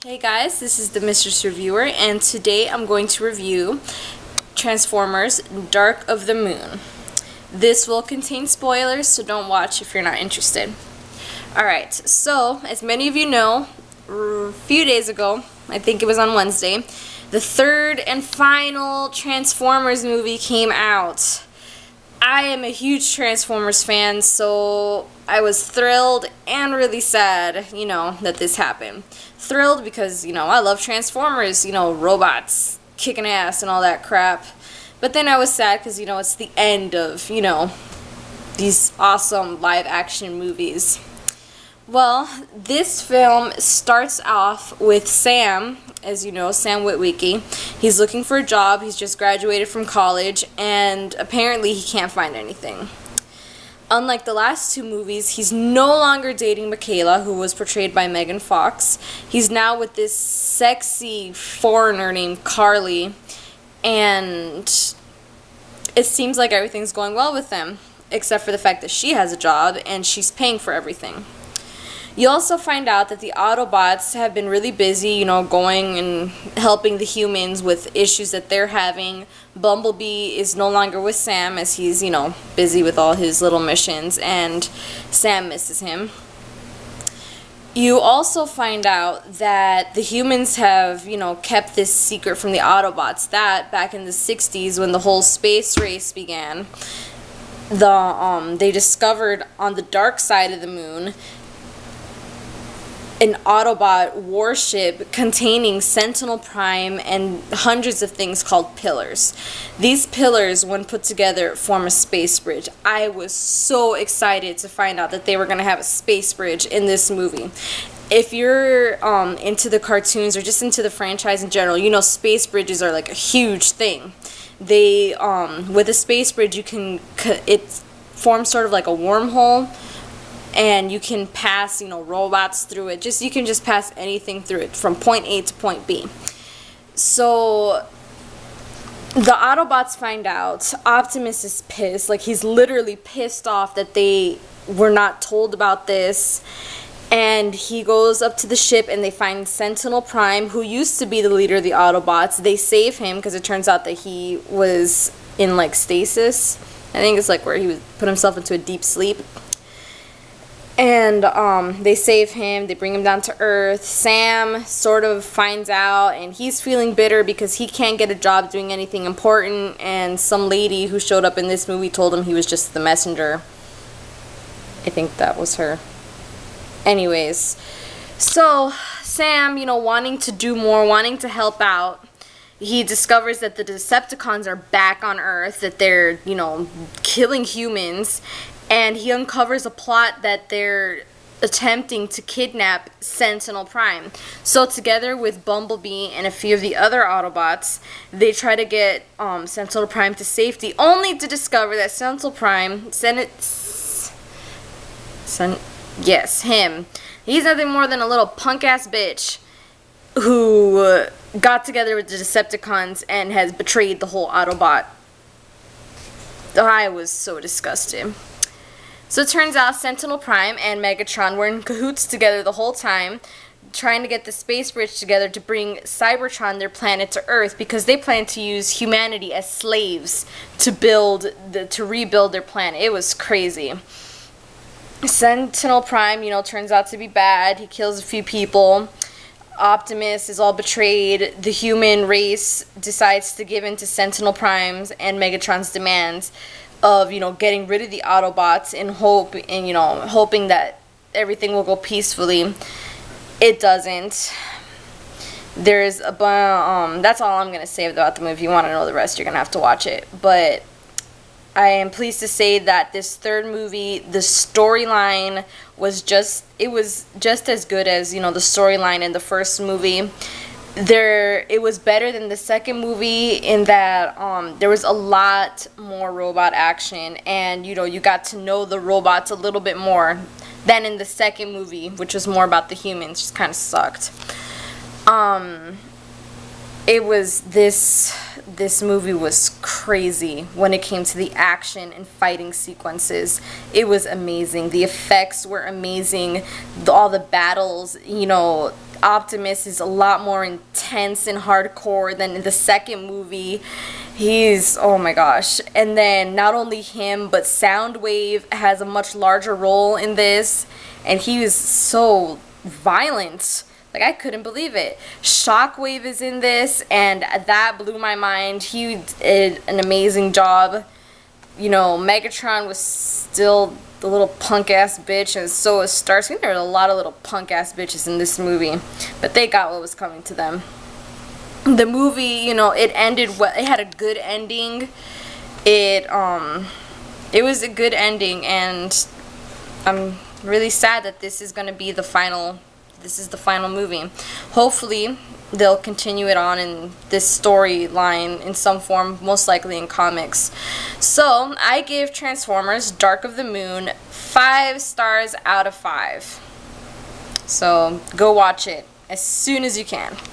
Hey guys, this is the Mistress Reviewer, and today I'm going to review Transformers Dark of the Moon. This will contain spoilers, so don't watch if you're not interested. Alright, so as many of you know, a few days ago, I think it was on Wednesday, the third and final Transformers movie came out. I am a huge Transformers fan, so I was thrilled and really sad, that this happened. Thrilled because, I love Transformers, robots kicking ass and all that crap. But then I was sad because, it's the end of, these awesome live action movies. Well, this film starts off with Sam, as you know, Sam Witwicky. He's looking for a job. He's just graduated from college, and apparently he can't find anything. Unlike the last two movies, he's no longer dating Michaela, who was portrayed by Megan Fox. He's now with this sexy foreigner named Carly, and it seems like everything's going well with them, except for the fact that she has a job and she's paying for everything. You also find out that the Autobots have been really busy, going and helping the humans with issues that they're having. Bumblebee is no longer with Sam as he's, busy with all his little missions, and Sam misses him. You also find out that the humans have, kept this secret from the Autobots, that back in the 60s when the whole space race began, they discovered on the dark side of the moon an Autobot warship containing Sentinel Prime and hundreds of things called pillars. These pillars, when put together, form a space bridge. I was so excited to find out that they were going to have a space bridge in this movie. If you're into the cartoons or just into the franchise in general, space bridges are like a huge thing. They, with a space bridge, it forms sort of like a wormhole, and you can pass, robots through it. You can just pass anything through it from point A to point B. So the Autobots find out. Optimus is pissed. Like, he's literally pissed off that they were not told about this. And he goes up to the ship and they find Sentinel Prime, who used to be the leader of the Autobots. They save him because it turns out that he was in, like, stasis. I think it's like where he would put himself into a deep sleep. And they save him, they bring him down to Earth. Sam sort of finds out, and he's feeling bitter because he can't get a job doing anything important, and some lady who showed up in this movie told him he was just the messenger. I think that was her. Anyways, so Sam, wanting to do more, wanting to help out, he discovers that the Decepticons are back on Earth, that they're, killing humans. And he uncovers a plot that they're attempting to kidnap Sentinel Prime. So together with Bumblebee and a few of the other Autobots, they try to get Sentinel Prime to safety, only to discover that Sentinel Prime, him, he's nothing more than a little punk-ass bitch who got together with the Decepticons and has betrayed the whole Autobot. I was so disgusted. So it turns out Sentinel Prime and Megatron were in cahoots together the whole time, trying to get the space bridge together to bring Cybertron, their planet, to Earth, because they plan to use humanity as slaves to rebuild their planet. It was crazy. Sentinel Prime, turns out to be bad. He kills a few people. Optimus is all betrayed. The human race decides to give in to Sentinel Prime's and Megatron's demands of, getting rid of the Autobots hoping that everything will go peacefully. It doesn't. There's that's all I'm going to say about the movie. If you want to know the rest, you're going to have to watch it. But I am pleased to say that this third movie, the storyline was just as good as, the storyline in the first movie. It was better than the second movie in that there was a lot more robot action, and you got to know the robots a little bit more than in the second movie, which was more about the humans. Just kind of sucked. It was this movie was crazy when it came to the action and fighting sequences. It was amazing. The effects were amazing. All the battles, Optimus is a lot more intense and hardcore than in the second movie. He's, oh my gosh. And then not only him, but Soundwave has a much larger role in this, and he was so violent. Like, I couldn't believe it. Shockwave is in this, and that blew my mind. He did an amazing job. You know, Megatron was still the little punk-ass bitch, and so was Starscream. There were a lot of little punk-ass bitches in this movie, but they got what was coming to them. The movie, you know, it ended well. It had a good ending. It was a good ending, and I'm really sad that this is going to be the final. This is the final movie. Hopefully, they'll continue it on in this storyline in some form, most likely in comics. So, I give Transformers Dark of the Moon 5 stars out of 5. So, go watch it as soon as you can.